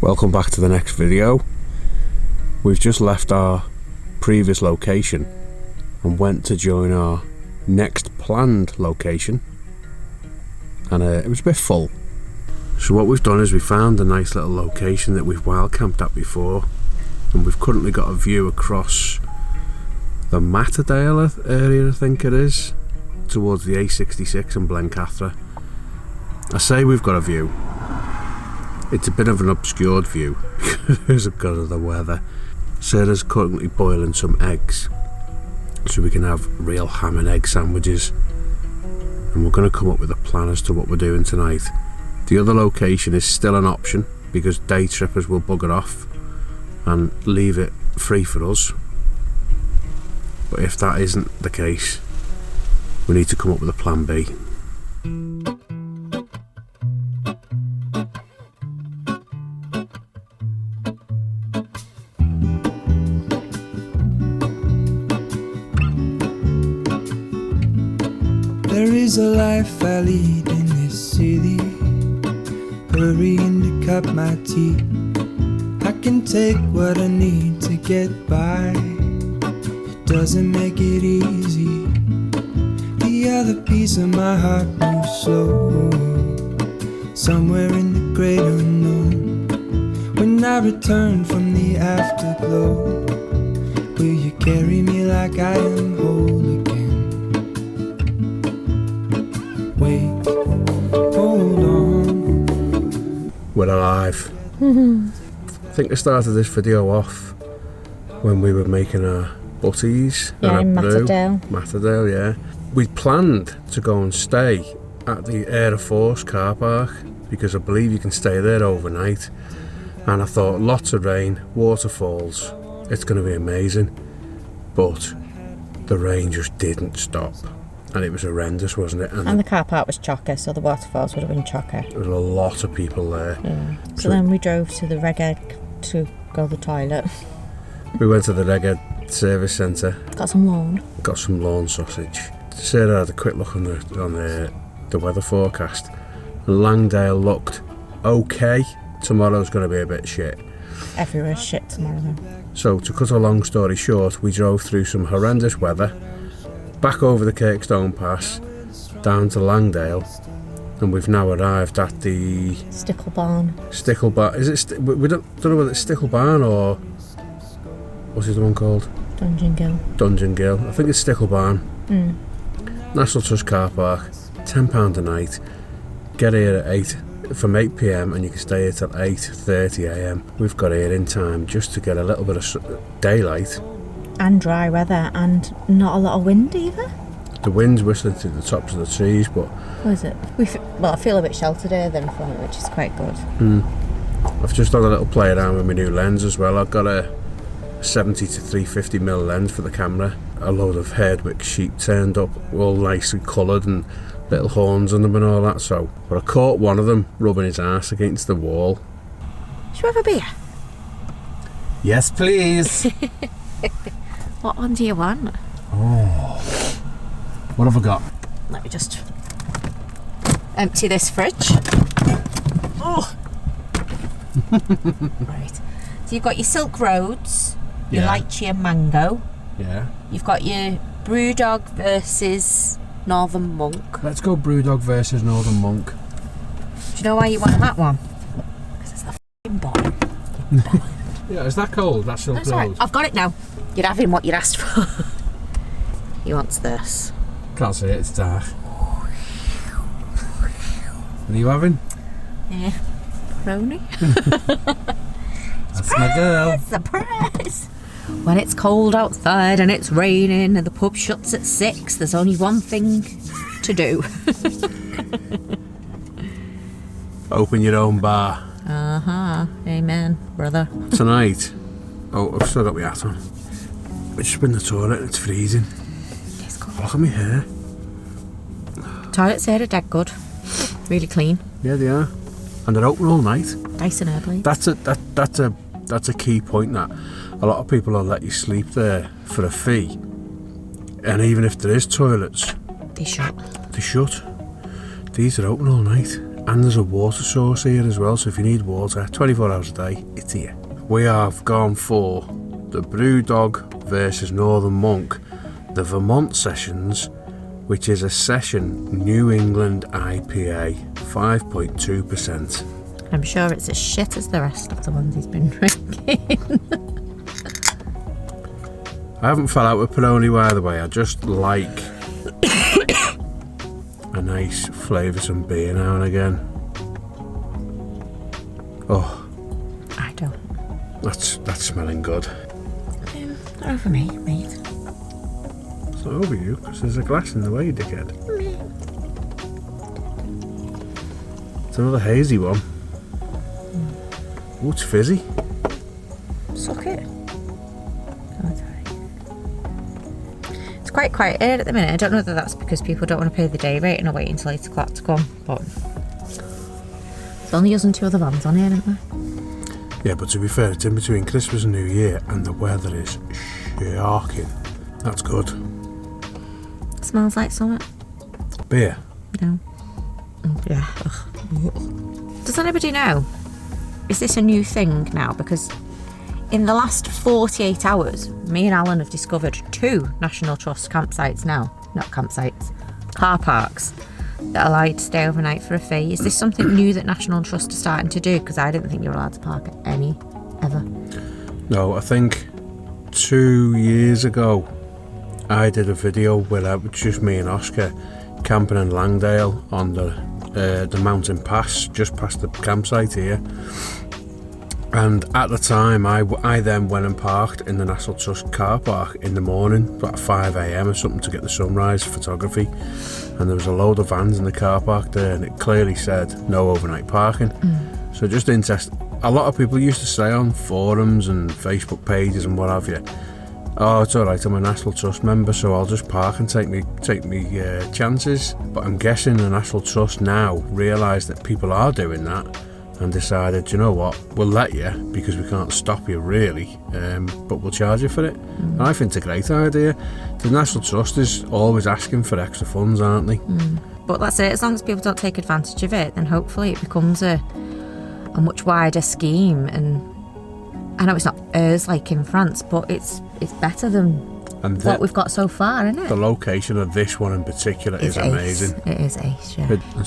Welcome back to the next video. We've just left our previous location and went to join our next planned location, and it was a bit full. So what we've done is we found a nice little location that we've wild camped at before, and we've currently got a view across the Langdale area, I think it is, towards the A66 and Blencathra. I say we've got a view. It's a bit of an obscured view because of the weather. Sarah's currently boiling some eggs so we can have real ham and egg sandwiches, and we're going to come up with a plan as to what we're doing tonight. The other location is still an option because day trippers will bugger off and leave it free for us, but if that isn't the case, we need to come up with a plan B. There is a life I lead in this city, hurrying to cut my teeth. I can take what I need to get by, it doesn't make it easy. The other piece of my heart moves slow, somewhere in the great unknown. When I return from the afterglow, will you carry me like I am whole again? Wait, hold on. We're alive. I think I started this video off when we were making our butties. Yeah, in Matadale. Matadale, yeah. We planned to go and stay at the Air Force car park because I believe you can stay there overnight. And I thought, lots of rain, waterfalls, it's going to be amazing. But the rain just didn't stop. And it was horrendous, wasn't it? And the car park was chocker, so the waterfalls would have been chocker. There was a lot of people there. Yeah. So then we drove to the Reg Egg to go to the toilet. We went to the Reg Egg service centre. Got some lawn. Got some lawn sausage. Sarah had a quick look on the weather forecast. Langdale looked okay. Tomorrow's going to be a bit shit. Everywhere's shit tomorrow then. So to cut a long story short, we drove through some horrendous weather, back over the Kirkstone Pass, down to Langdale, and we've now arrived at the Stickle Barn. Stickle Barn. Is it? We don't know whether it's Stickle Barn or what's the other one called? Dungeon Gill. Dungeon Gill. I think it's Stickle Barn. National Trust car park. £10 a night. Get here at 8 from 8 PM and you can stay here till 8:30 AM. We've got here in time just to get a little bit of daylight. And dry weather, and not a lot of wind either. The wind's whistling through the tops of the trees, but... What is it? Well, I feel a bit sheltered here then from it, which is quite good. I've just done a little play around with my new lens as well. I've got a 70 to 350mm lens for the camera. A load of Herdwick sheep turned up, all nicely coloured and little horns on them and all that, so... But I caught one of them rubbing his arse against the wall. Should we have a beer? Yes, please! What one do you want? Oh, what have I got? Let me just empty this fridge. Oh! Right. So you've got your Silk Roads, your lychee and mango. Yeah. You've got your Brewdog versus Northern Monk. Let's go Brewdog versus Northern Monk. Do you know why you want that one? Because it's the f***ing boy. Yeah, is that cold? That's Silk Road. Right. I've got it now. You're having what you asked for. He wants this. Can't see it, it's dark. What are you having? Yeah. Pepperoni. That's my girl. Surprise! When it's cold outside and it's raining and the pub shuts at 6, there's only one thing to do. Open your own bar. Amen, brother. Tonight. Oh, I've still got my hat on. I've just been in the toilet and it's freezing. It's cold. Look at me hair. Toilets here are dead good. Really clean. Yeah, they are. And they're open all night. Dyson Airblade. That's a key point, that a lot of people will let you sleep there for a fee, and even if there is toilets, they shut. These are open all night. And there's a water source here as well, so if you need water 24 hours a day, it's here. We have gone for the Brewdog versus Northern Monk, the Vermont Sessions, which is a session New England IPA, 5.2%. I'm sure it's as shit as the rest of the ones he's been drinking. I haven't fell out with Peroni either way, I just like a nice flavoursome beer now and again. Oh, I don't. that's smelling good. Not over me, mate. It's not over you, because there's a glass in the way, dickhead. It's another hazy one. Oh, it's fizzy. Suck it. It's quite quiet here at the minute. I don't know whether that's because people don't want to pay the day rate and are waiting until 8 o'clock to come, but there's only us and 2 other vans on here, isn't there? Yeah, but to be fair, it's in between Christmas and New Year and the weather is sharking. That's good. It smells like something. Beer? No. Yeah. Ugh. Does anybody know? Is this a new thing now? Because in the last 48 hours, me and Alan have discovered 2 National Trust campsites now. Not campsites. Car parks that allow you to stay overnight for a fee. Is this something new that National Trust are starting to do? Because I didn't think you were allowed to park at any, ever. No, I think 2 years ago I did a video where it was just me and Oscar camping in Langdale on the mountain pass just past the campsite here. And at the time I then went and parked in the National Trust car park in the morning, about 5 a.m. or something, to get the sunrise photography. And there was a load of vans in the car park there, and it clearly said no overnight parking. So just interesting. A lot of people used to say on forums and Facebook pages and what have you, oh, it's alright, I'm a National Trust member, so I'll just park and take me chances. But I'm guessing the National Trust now realise that people are doing that and decided, you know what, we'll let you because we can't stop you really, but we'll charge you for it. And I think it's a great idea. The National Trust is always asking for extra funds, aren't they? But that's it. As long as people don't take advantage of it, then hopefully it becomes a much wider scheme. And I know it's not as like in France, but it's better than what we've got so far, isn't it? The location of this one in particular is amazing. It is ace, yeah. And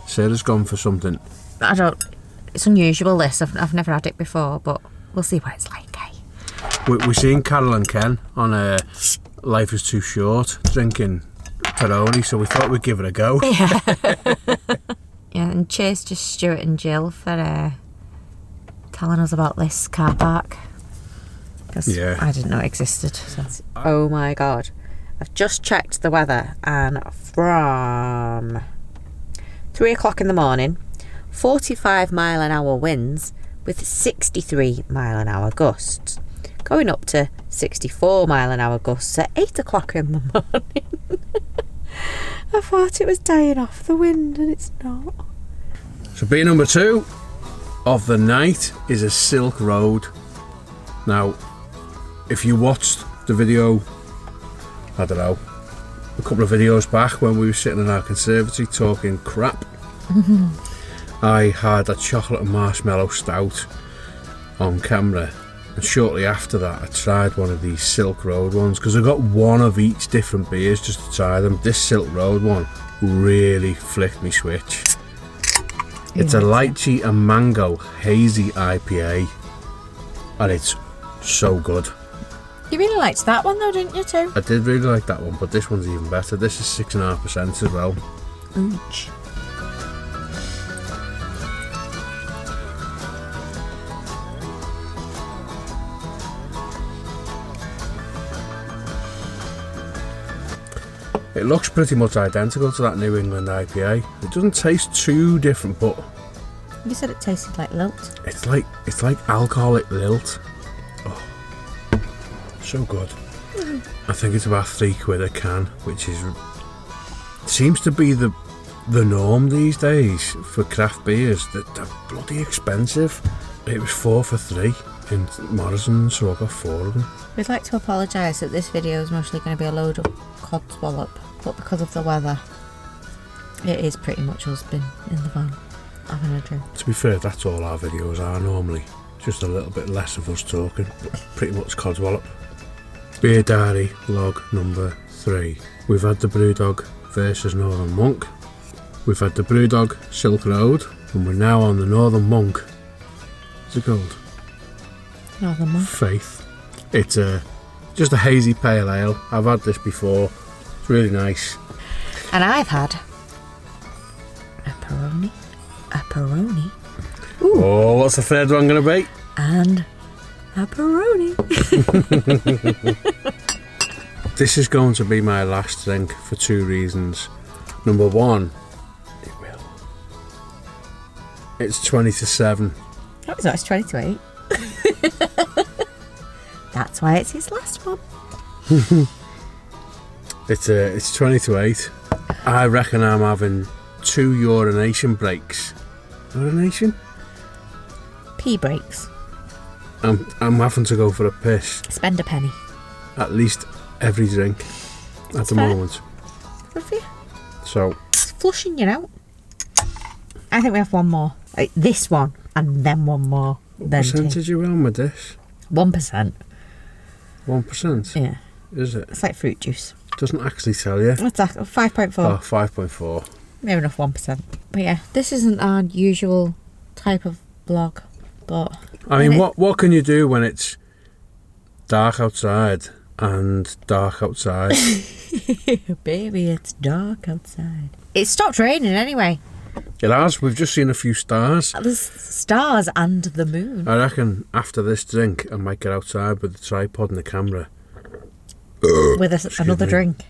Sarah's gone for something. It's unusual, this. I've never had it before, but we'll see what it's like, eh? We seen Carol and Ken on Life is Too Short drinking Peroni, so we thought we'd give it a go. Yeah. Yeah, and cheers to Stuart and Jill for telling us about this car park, because I didn't know it existed. So oh my god, I've just checked the weather, and from 3 o'clock in the morning, 45 mile an hour winds with 63 mile an hour gusts, going up to 64 mile an hour gusts at 8 o'clock in the morning. I thought it was dying off the wind, and it's not. So beer number 2 of the night is a Silk Road. Now, if you watched the video, I don't know, a couple of videos back when we were sitting in our conservatory talking crap, I had a chocolate and marshmallow stout on camera, and shortly after that I tried one of these Silk Road ones, because I got one of each different beers just to try them. This Silk Road one really flicked me switch. It's a lychee and mango hazy IPA, and it's so good. You really liked that one though, didn't you, too? I did really like that one, but this one's even better. This is 6.5% as well. Ouch. It looks pretty much identical to that New England IPA. It doesn't taste too different, but You said it tasted like lilt. it's like alcoholic lilt. Oh, so good. I think it's about £3 a can, which seems to be the norm these days for craft beers. They're bloody expensive. It was 4 for £3 in Morrison's, so I got 4 of them. We'd like to apologise that this video is mostly going to be a load of codswallop, but because of the weather, It is pretty much us been in the van having a drink. To be fair, that's all our videos are normally. Just a little bit less of us talking, but pretty much codswallop. Beer Diary log number 3. We've had the Brewdog versus Northern Monk. We've had the Brewdog Silk Road, and we're now on the Northern Monk. What's it called? Northern Monk. Faith. It's just a hazy pale ale. I've had this before. It's really nice. And I've had a Peroni. A Peroni. Ooh. Oh, what's the third one going to be? And a Peroni. This is going to be my last drink for 2 reasons. Number 1, it's 20 to 7. Oh, it's not, it's 20 to 8. That's why it's his last one. It's 20 to 8. I reckon I'm having 2 urination breaks. Urination? Pee breaks. I'm having to go for a piss. Spend a penny. At least every drink at the moment. Good for you. So It's flushing you out. I think we have one more. Like this one and then one more. what Then percentage are you on with this? 1%. 1%? Yeah. Is it? It's like fruit juice. Doesn't actually tell you. What's that? 5.4. Oh, 5.4. Maybe enough 1%. But yeah, this isn't our usual type of vlog. But I mean, what can you do when it's dark outside and dark outside? baby, it's dark outside. It stopped raining anyway. It has. We've just seen a few stars. There's stars and the moon. I reckon after this drink, I might get outside with the tripod and the camera. With another drink.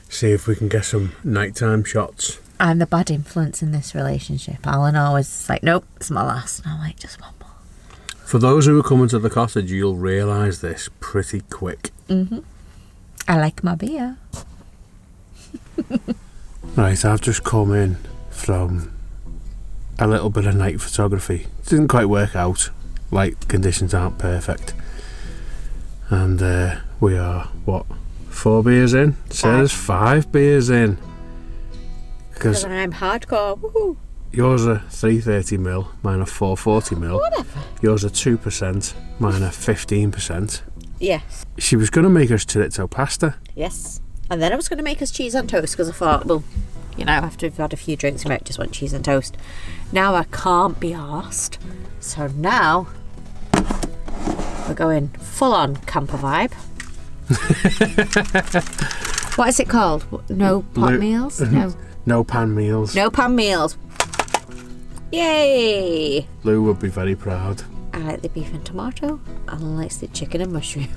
See if we can get some nighttime shots. I'm the bad influence in this relationship. Alan always is like, nope, it's my last. And I'm like, just one more. For those who are coming to the cottage, you'll realise this pretty quick. Mm-hmm. I like my beer. Right, I've just come in from a little bit of night photography. It didn't quite work out. Light conditions aren't perfect. And we are, 4 beers in? It says 5 beers in. Because I'm hardcore. Woohoo. yours are 330ml, mine are 440ml. Whatever. Yours are 2%, mine are 15%. Yes. She was going to make us chorizo pasta. Yes. And then I was going to make us cheese on toast because I thought, well, you know, after we've had a few drinks, we might just want cheese on toast. Now I can't be arsed. So now we're going full on camper vibe. What is it called? No pot meals? No. No pan meals. No pan meals. Yay! Lou would be very proud. I like the beef and tomato. Alan likes the chicken and mushroom.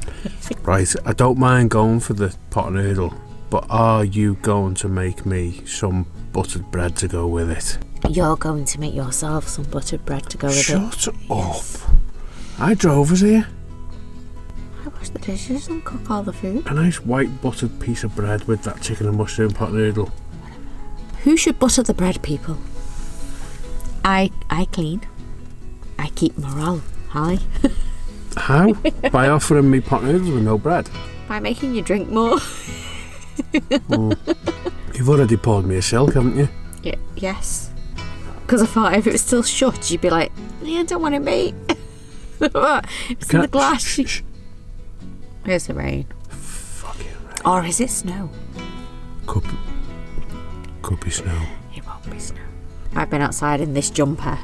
Right, I don't mind going for the pot noodle, but are you going to make me some buttered bread to go with it? You're going to make yourself some buttered bread to go with it. Shut up. I drove us here. I wash the dishes and cook all the food. A nice white buttered piece of bread with that chicken and mushroom pot noodle. Who should butter the bread, people? I clean. I keep morale high. How? By offering me pot noodles with no bread? By making you drink more. You've already poured me a silk, haven't you? Yeah, yes. Because I thought if it was still shut, you'd be like, yeah, I don't want it, mate. It's in the glass. Shh. Here's the rain. Fucking rain. Or is it snow? Could be snow. It won't be snow. I've been outside in this jumper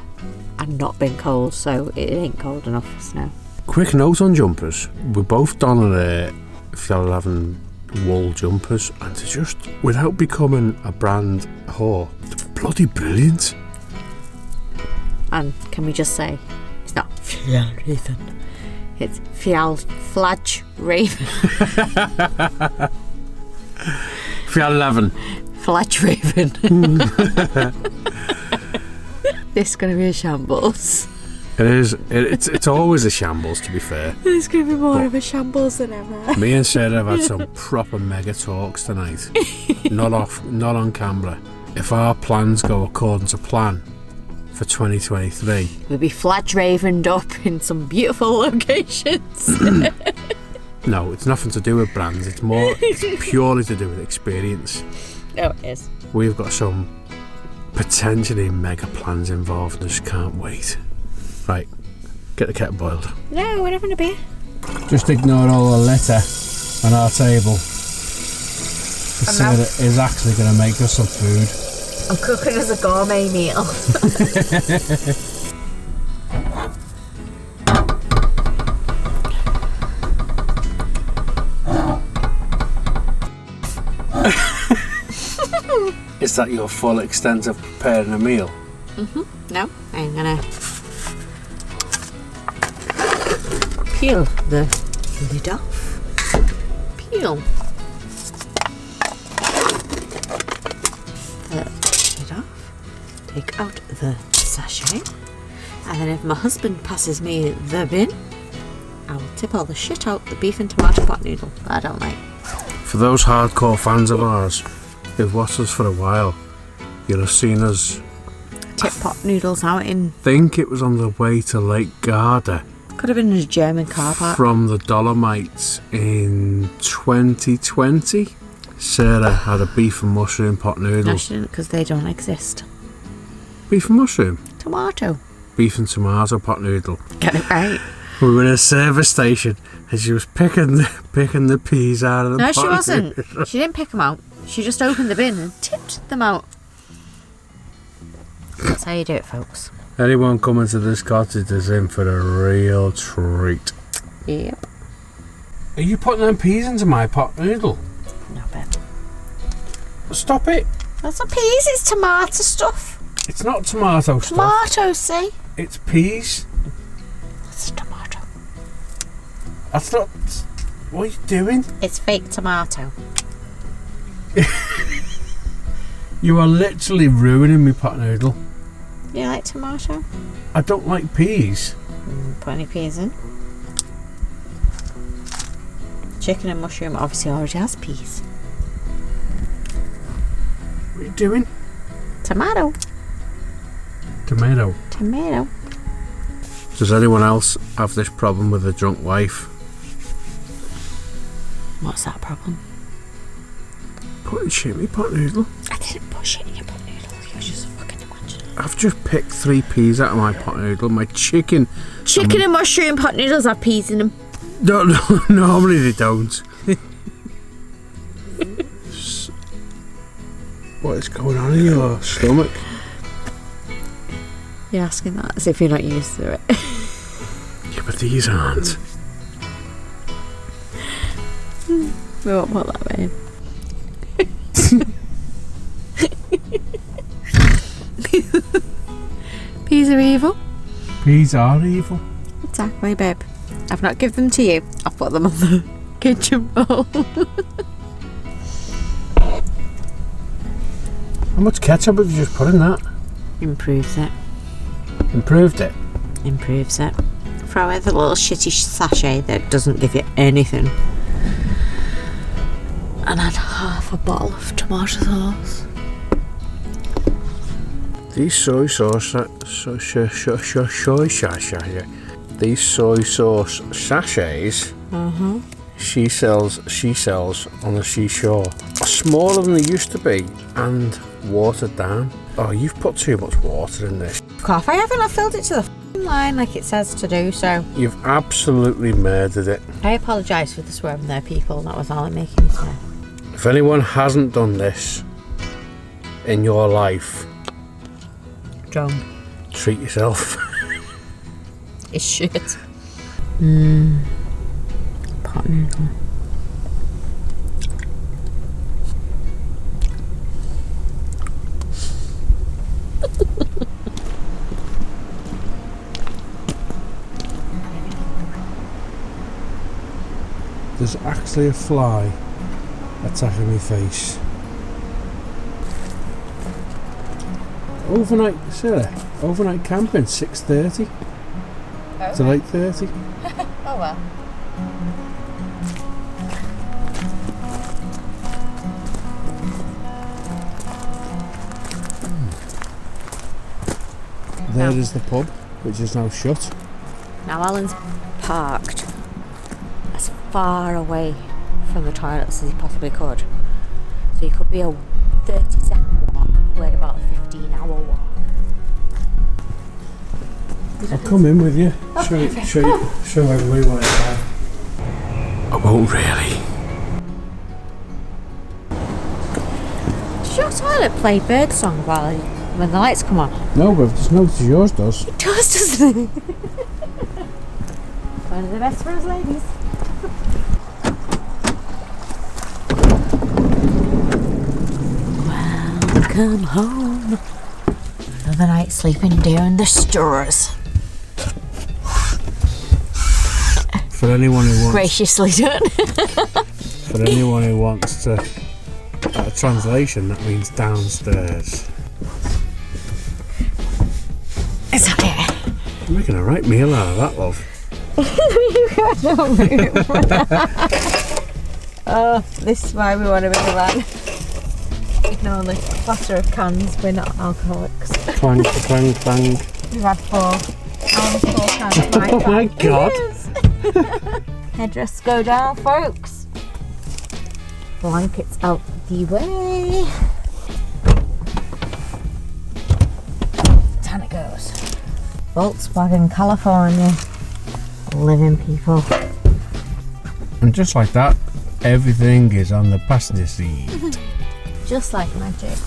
and not been cold, so it ain't cold enough for snow. Quick note on jumpers. We're both donning Fjallraven wool jumpers, and to just, without becoming a brand whore, they're bloody brilliant. And can we just say, it's not Fjallraven, it's Fjallraven. Fjallraven. Fjallraven. This is going to be a shambles. It is. It's always a shambles, to be fair. It's going to be more of a shambles than ever. Me and Sarah have had some proper mega talks tonight. Not on camera. If our plans go according to plan for 2023, we'll be flat ravened up in some beautiful locations. No, it's nothing to do with brands. It's purely to do with experience. Oh, it is. We've got some potentially mega plans involved and just can't wait. Right, get the kettle boiled. No, we're having a beer. Just ignore all the litter on our table. Sarah is actually going to make us some food. I'm cooking as a gourmet meal. Is that your full extent of preparing a meal? No, I'm gonna peel the lid off. Peel the lid off. Take out the sachet. And then if my husband passes me the bin, I will tip all the shit out the beef and tomato pot noodle that I don't like. For those hardcore fans of ours who've watched us for a while, you'll have seen us Tip pot noodles out in... I think it was on the way to Lake Garda. Could have been in a German car park. From the Dolomites in 2020. Sarah had a beef and mushroom pot noodle. No, she didn't, because they don't exist. Beef and mushroom? Tomato. Beef and tomato pot noodle. Get it right. We were in a service station and she was picking the peas out of the pot. No, she wasn't. Noodle. She didn't pick them out. She just opened the bin and tipped them out. That's how you do it, folks. Anyone coming to this cottage is in for a real treat. Yep. Are you putting them peas into my pot noodle? No, babe. Stop it. That's not peas, it's tomato stuff. It's not tomato stuff. Tomato, see? It's peas. That's a tomato. That's not... What are you doing? It's fake tomato. You are literally ruining me pot noodle. You like tomato? I don't like peas. Put any peas in. Chicken and mushroom obviously already has peas. What are you doing? Tomato. Tomato. Tomato. Does anyone else have this problem with a drunk wife? What's that problem? Putting shit in my pot noodle. I didn't put shit in your pot noodle. You're just fucking imagining. I've just picked 3 peas out of my pot noodle. My chicken... Chicken and mushroom pot noodles have peas in them. No, normally they don't. What is going on in your stomach? You're asking that as if you're not used to it. Yeah, but these aren't. We won't put that way in. Peas are evil. Peas are evil. Exactly, babe. I've not given them to you. I've put them on the kitchen bowl. How much ketchup have you just put in that? Improves it. Improved it? Improves it. Throw away the little shitty sachet that doesn't give you anything. And add half a bottle of tomato sauce. These soy sauce these soy sauce sachets she sells on the seashore are smaller than they used to be and watered down. Oh, you've put too much water in this. Cough, I haven't. I filled it to the f***ing line like it says to do, so... You've absolutely murdered it. I apologise for the swearing there, people. That was all I'm making me say. If anyone hasn't done this in your life, Don't. treat yourself. It's shit. Pot noodle. There's actually a fly attacking my face. Overnight, Sarah, overnight camping, 6:30 to 8:30. Oh well. There is the pub, which is now shut. Now Alan's parked as far away from the toilets as he possibly could. So he could be a 30-second walk, we had about a 15-hour walk. I'll come in with you. Show everybody what it's like. I won't really. Does your toilet play birdsong when the lights come on? No, but I've just noticed yours does. It does, doesn't it? One of the best for us ladies. Welcome home. Another night sleeping down the stairs. For anyone who wants, Graciously done. for anyone who wants to, a translation, that means downstairs. Is that it? You're making a right meal out of that, love. Oh, this is why we want to be the van. Ignore the clutter of cans, we're not alcoholics. Clang, clang, clang. We've had 4 cans of my Oh my god! Headrests go down, folks. Blankets out the way. Down it goes. Volkswagen, California. Living people. And just like that, everything is on the passenger seat. Just like magic.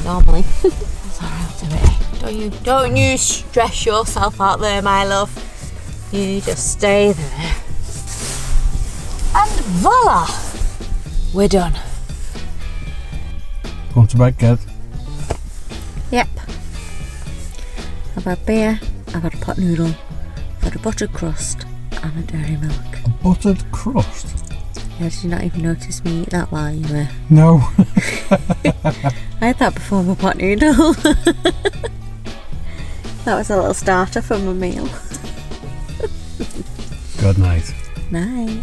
Normally. Sorry, I'll do it. Don't you stress yourself out there, my love. You just stay there. And voila! We're done. Going to bed, Kev? Yep. I've had beer, I've had a pot noodle, I've had a buttered crust and a dairy milk. A buttered crust? Yeah, did you not even notice me eat that while you were... No. I had that before my pot noodle. That was a little starter for my meal. Good night. Night.